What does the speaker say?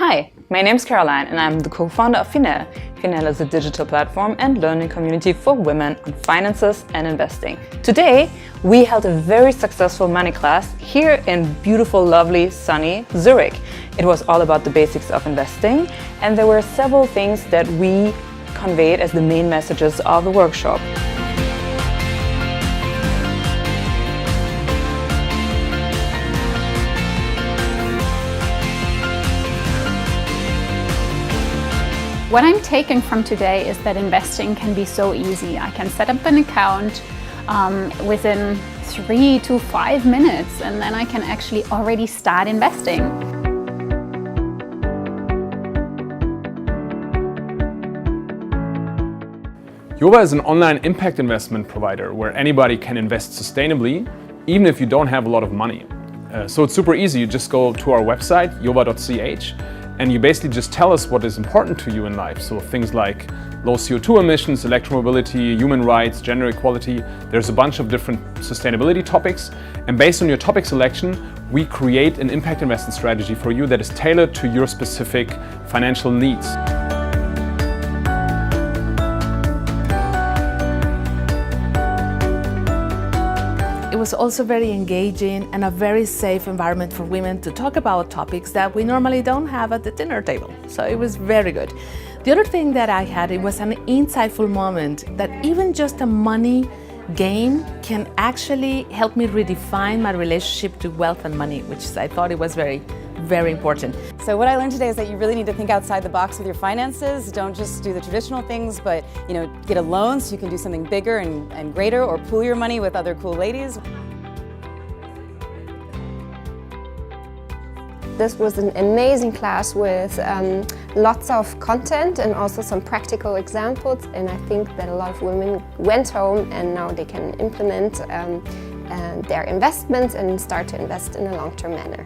Hi, my name is Caroline and I'm the co-founder of Finelles. Finelles is a digital platform and learning community for women on finances and investing. Today, we held a very successful money class here in beautiful, lovely, sunny Zurich. It was all about the basics of investing, and there were several things that we conveyed as the main messages of the workshop. What I'm taking from today is that investing can be so easy. I can set up an account within 3 to 5 minutes, and then I can actually already start investing. Yova is an online impact investment provider where anybody can invest sustainably, even if you don't have a lot of money. So it's super easy. You just go to our website, Yova.ch, and you basically just tell us what is important to you in life. So things like low CO2 emissions, electromobility, human rights, gender equality. There's a bunch of different sustainability topics. And based on your topic selection, we create an impact investment strategy for you that is tailored to your specific financial needs. It was also very engaging and a very safe environment for women to talk about topics that we normally don't have at the dinner table. So it was very good. The other thing that I had, it was an insightful moment that even just a money game can actually help me redefine my relationship to wealth and money, which I thought it was very important. So what I learned today is that you really need to think outside the box with your finances. Don't just do the traditional things, but get a loan so you can do something bigger and greater, or pool your money with other cool ladies. This was an amazing class with lots of content and also some practical examples, and I think that a lot of women went home and now they can implement their investments and start to invest in a long-term manner.